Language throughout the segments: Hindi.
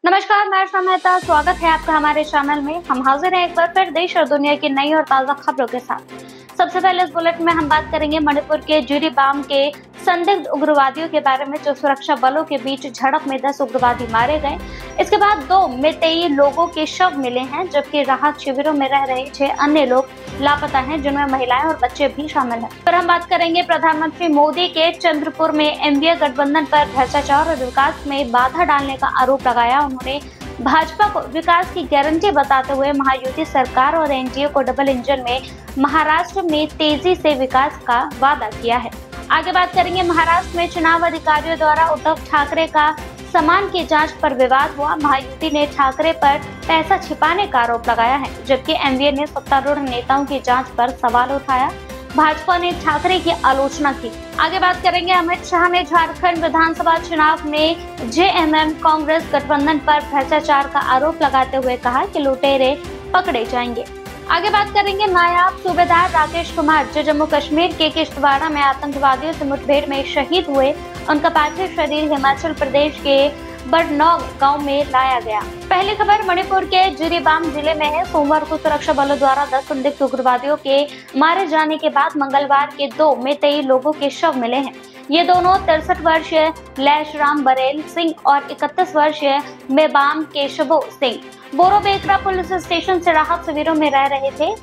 नमस्कार, मैं आशा मेहता। स्वागत है आपका हमारे चैनल में। हम हाजिर हैं एक बार फिर देश और दुनिया की नई और ताजा खबरों के साथ। सबसे पहले इस बुलेटिन में हम बात करेंगे मणिपुर के जिरीबाम के संदिग्ध उग्रवादियों के बारे में, जो सुरक्षा बलों के बीच झड़प में 10 उग्रवादी मारे गए। इसके बाद 2 मेतेई लोगों के शव मिले हैं, जबकि राहत शिविरों में रह रहे 6 अन्य लोग लापता हैं, जिनमें महिलाएं और बच्चे भी शामिल हैं। फिर हम बात करेंगे प्रधानमंत्री मोदी के चंद्रपुर में एनडीए गठबंधन पर भ्रष्टाचार और विकास में बाधा डालने का आरोप लगाया। उन्होंने भाजपा को विकास की गारंटी बताते हुए महायुति सरकार और एनडीए को डबल इंजन में महाराष्ट्र में तेजी से विकास का वादा किया है। आगे बात करेंगे महाराष्ट्र में चुनाव अधिकारियों द्वारा उद्धव ठाकरे का सामान की जांच पर विवाद हुआ। महायुति ने ठाकरे पर पैसा छिपाने का आरोप लगाया है, जबकि एनडीए ने सत्तारूढ़ नेताओं की जांच पर सवाल उठाया। भाजपा ने ठाकरे की आलोचना की। आगे बात करेंगे अमित शाह ने झारखंड विधानसभा चुनाव में जेएमएम कांग्रेस गठबंधन पर भ्रष्टाचार का आरोप लगाते हुए कहा कि लुटेरे पकड़े जाएंगे। आगे बात करेंगे नायब सूबेदार राकेश कुमार, जो जम्मू कश्मीर के किश्तवाड़ा में आतंकवादियों से मुठभेड़ में शहीद हुए। उनका पार्थिव शरीर हिमाचल प्रदेश के बड़नौग गांव में लाया गया। पहली खबर मणिपुर के जिरीबाम जिले में है। सोमवार को सुरक्षा बलों द्वारा 10 संदिग्ध उग्रवादियों के मारे जाने के बाद मंगलवार के 2 मेतेई लोगों के शव मिले हैं। ये दोनों 63 वर्षीय लैशराम बरेल सिंह और 31 वर्षीय मेबाम केशवो सिंह बोरोबेकरा पुलिस स्टेशन से राहत शिविरों में रह रहे थे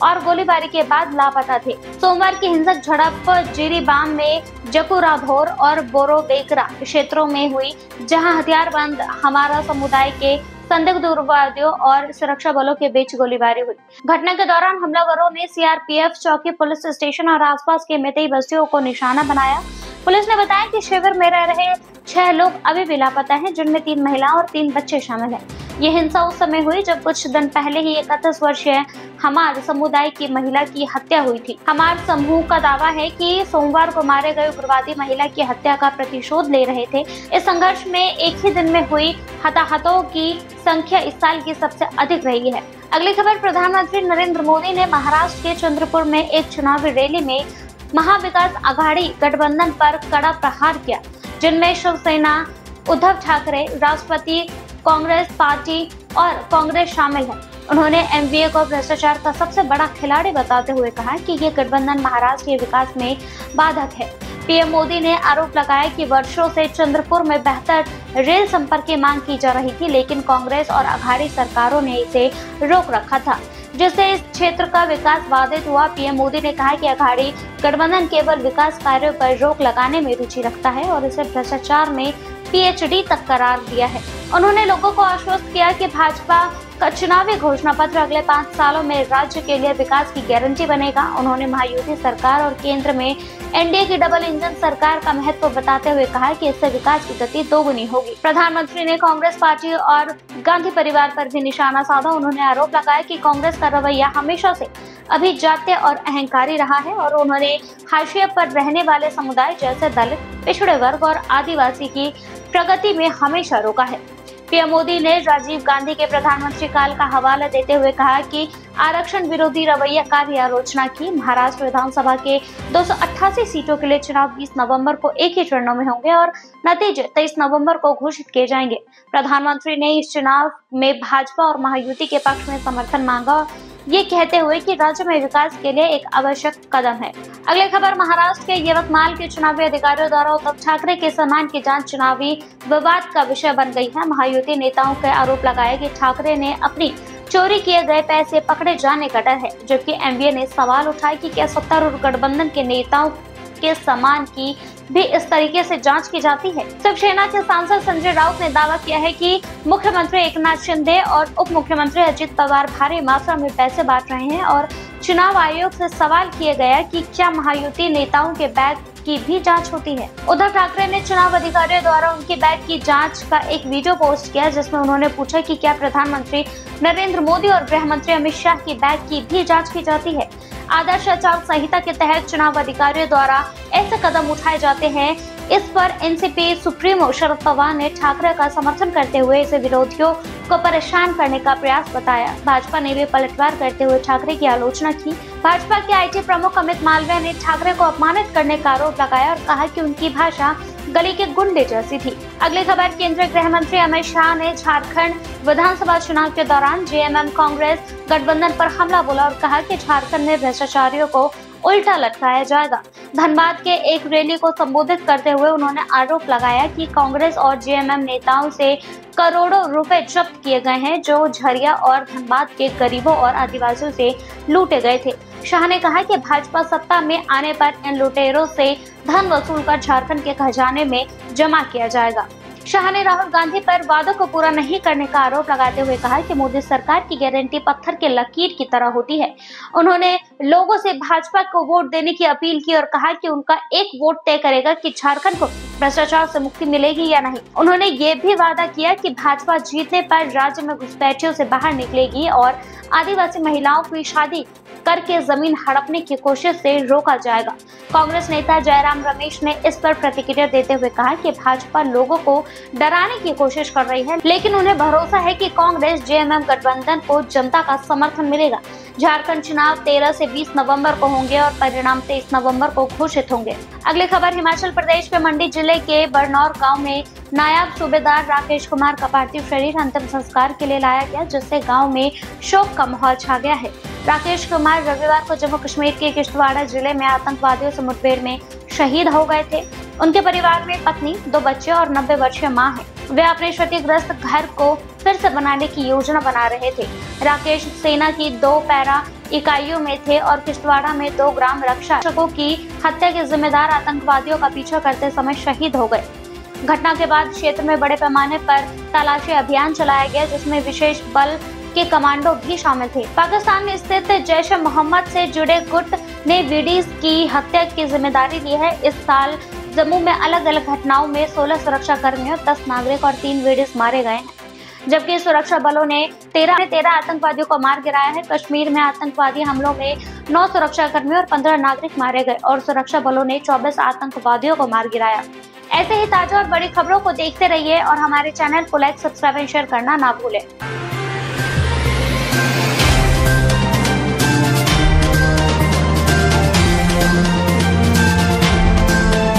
और गोलीबारी के बाद लापता थे। सोमवार की हिंसक झड़प जिरीबाम में जकुराधोर और बोरोबेकरा क्षेत्रों में हुई, जहां हथियारबंद हमारा समुदाय के संदिग्ध उग्रवादियों और सुरक्षा बलों के बीच गोलीबारी हुई। घटना के दौरान हमलावरों ने सीआरपीएफ चौकी, पुलिस स्टेशन और आसपास के मेतेई बस्तियों को निशाना बनाया। पुलिस ने बताया कि शिविर में रह रहे 6 लोग अभी भी लापता हैं, जिनमें 3 महिलाएं और 3 बच्चे शामिल हैं। ये हिंसा उस समय हुई जब कुछ दिन पहले ही 31 वर्षीय हमार समुदाय की महिला की हत्या हुई थी। हमार समूह का दावा है कि सोमवार को मारे गए उग्रवादी महिला की हत्या का प्रतिशोध ले रहे थे। इस संघर्ष में एक ही दिन में हुई हताहतों की संख्या इस साल की सबसे अधिक रही है। अगली खबर, प्रधानमंत्री नरेंद्र मोदी ने महाराष्ट्र के चंद्रपुर में एक चुनावी रैली में महाविकास आघाड़ी गठबंधन पर कड़ा प्रहार किया, जिनमें शिवसेना, उद्धव ठाकरे, राष्ट्रवादी कांग्रेस पार्टी और कांग्रेस शामिल है। उन्होंने एनडीए को भ्रष्टाचार का सबसे बड़ा खिलाड़ी बताते हुए कहा कि ये गठबंधन महाराष्ट्र के विकास में बाधक है। पीएम मोदी ने आरोप लगाया कि वर्षों से चंद्रपुर में बेहतर रेल संपर्क की मांग की जा रही थी, लेकिन कांग्रेस और आघाड़ी सरकारों ने इसे रोक रखा था, जिससे इस क्षेत्र का विकास बाधित हुआ। पीएम मोदी ने कहा कि आघाड़ी गठबंधन केवल विकास कार्यों पर रोक लगाने में रुचि रखता है और इसे भ्रष्टाचार में पीएचडी तक करार दिया है। उन्होंने लोगों को आश्वस्त किया कि भाजपा का चुनावी घोषणा पत्र अगले 5 सालों में राज्य के लिए विकास की गारंटी बनेगा। उन्होंने महायुति सरकार और केंद्र में एनडीए की डबल इंजन सरकार का महत्व बताते हुए कहा कि इससे विकास की गति दोगुनी होगी। प्रधानमंत्री ने कांग्रेस पार्टी और गांधी परिवार पर भी निशाना साधा। उन्होंने आरोप लगाया कि कांग्रेस का रवैया हमेशा से अभिजात्य और अहंकारी रहा है और उन्होंने हाशिए पर रहने वाले समुदाय जैसे दलित, पिछड़े वर्ग और आदिवासी की प्रगति में हमेशा रोका है। पीएम मोदी ने राजीव गांधी के प्रधानमंत्री काल का हवाला देते हुए कहा कि आरक्षण विरोधी रवैया का भी आलोचना की। महाराष्ट्र विधानसभा के 288 सीटों के लिए चुनाव 20 नवंबर को एक ही चरणों में होंगे और नतीजे 23 नवंबर को घोषित किए जाएंगे। प्रधानमंत्री ने इस चुनाव में भाजपा और महायुति के पक्ष में समर्थन मांगा, ये कहते हुए कि राज्य में विकास के लिए एक आवश्यक कदम है। अगली खबर, महाराष्ट्र के यवतमाल के चुनावी अधिकारियों द्वारा उद्धव ठाकरे के सामान की जांच चुनावी विवाद का विषय बन गई है। महायुति नेताओं का आरोप लगाया कि ठाकरे ने अपनी चोरी किए गए पैसे पकड़े जाने का डर है, जबकि एनडीए ने सवाल उठाया कि क्या सत्तारूढ़ गठबंधन के नेताओं के सामान की भी इस तरीके से जांच की जाती है। शिवसेना के सांसद संजय राउत ने दावा किया है कि मुख्यमंत्री एकनाथ शिंदे और उप मुख्यमंत्री अजित पवार भारी मात्रा में पैसे बांट रहे हैं और चुनाव आयोग से सवाल किया गया कि क्या महायुति नेताओं के बैग की भी जांच होती है। उद्धव ठाकरे ने चुनाव अधिकारियों द्वारा उनके बैग की जांच का एक वीडियो पोस्ट किया, जिसमें उन्होंने पूछा कि क्या प्रधानमंत्री नरेंद्र मोदी और गृह मंत्री अमित शाह की बैग की भी जांच की जाती है। आदर्श आचार संहिता के तहत चुनाव अधिकारियों द्वारा ऐसे कदम उठाए जाते हैं। इस पर एनसीपी सुप्रीमो शरद पवार ने ठाकरे का समर्थन करते हुए इसे विरोधियों को परेशान करने का प्रयास बताया। भाजपा ने भी पलटवार करते हुए ठाकरे की आलोचना की। भाजपा के आईटी प्रमुख अमित मालवीय ने ठाकरे को अपमानित करने का आरोप लगाया और कहा कि उनकी भाषा गली के गुंडे जैसी थी। अगली खबर, केंद्रीय गृह मंत्री अमित शाह ने झारखंड विधानसभा चुनाव के दौरान जेएमएम कांग्रेस गठबंधन पर हमला बोला और कहा कि झारखंड में भ्रष्टाचारियों को उल्टा लटकाया जाएगा। धनबाद के एक रैली को संबोधित करते हुए उन्होंने आरोप लगाया कि कांग्रेस और जेएमएम नेताओं से करोड़ों रुपए जब्त किए गए हैं, जो झरिया और धनबाद के गरीबों और आदिवासियों से लूटे गए थे। शाह ने कहा कि भाजपा सत्ता में आने पर इन लुटेरों से धन वसूल कर झारखंड के खजाने में जमा किया जाएगा। शाह ने राहुल गांधी पर वादों को पूरा नहीं करने का आरोप लगाते हुए कहा कि मोदी सरकार की गारंटी पत्थर के लकीर की तरह होती है। उन्होंने लोगों से भाजपा को वोट देने की अपील की और कहा कि उनका एक वोट तय करेगा कि झारखंड को भ्रष्टाचार से मुक्ति मिलेगी या नहीं। उन्होंने ये भी वादा किया कि भाजपा जीतने पर राज्य में घुसपैठियों से बाहर निकलेगी और आदिवासी महिलाओं की शादी करके जमीन हड़पने की कोशिश से रोका जाएगा। कांग्रेस नेता जयराम रमेश ने इस पर प्रतिक्रिया देते हुए कहा कि भाजपा लोगों को डराने की कोशिश कर रही है, लेकिन उन्हें भरोसा है कि कांग्रेस जेएमएम गठबंधन को जनता का समर्थन मिलेगा। झारखंड चुनाव 13 से 20 नवंबर को होंगे और परिणाम 23 नवंबर को घोषित होंगे। अगली खबर, हिमाचल प्रदेश के मंडी जिले के बरनौर गांव में नायब सूबेदार राकेश कुमार का पार्थिव शरीर अंतिम संस्कार के लिए लाया गया, जिससे गांव में शोक का माहौल छा गया है। राकेश कुमार रविवार को जम्मू कश्मीर के किश्तवाड़ा जिले में आतंकवादियों से मुठभेड़ में शहीद हो गए थे। उनके परिवार में पत्नी, 2 बच्चे और 90 वर्षीय मां है। वे अपने क्षतिग्रस्त घर को फिर से बनाने की योजना बना रहे थे। राकेश सेना की 2 पैरा इकाइयों में थे और किश्तवाड़ा में 2 ग्राम रक्षकों की हत्या के जिम्मेदार आतंकवादियों का पीछा करते समय शहीद हो गए। घटना के बाद क्षेत्र में बड़े पैमाने पर तलाशी अभियान चलाया गया, जिसमें विशेष बल के कमांडो भी शामिल थे। पाकिस्तान में स्थित जैश ए मोहम्मद से जुड़े गुट ने विडीज की हत्या की जिम्मेदारी ली है। इस साल जम्मू में अलग अलग घटनाओं में 16 सुरक्षा कर्मियों, 10 नागरिक और 3 विडीज मारे गए हैं, जबकि सुरक्षा बलों ने 13 आतंकवादियों को मार गिराया है। कश्मीर में आतंकवादी हमलों में 9 सुरक्षा कर्मियों और 15 नागरिक मारे गए और सुरक्षा बलों ने 24 आतंकवादियों को मार गिराया। ऐसे ही ताजा और बड़ी खबरों को देखते रहिए और हमारे चैनल को लाइक, सब्सक्राइब और शेयर करना ना भूलें।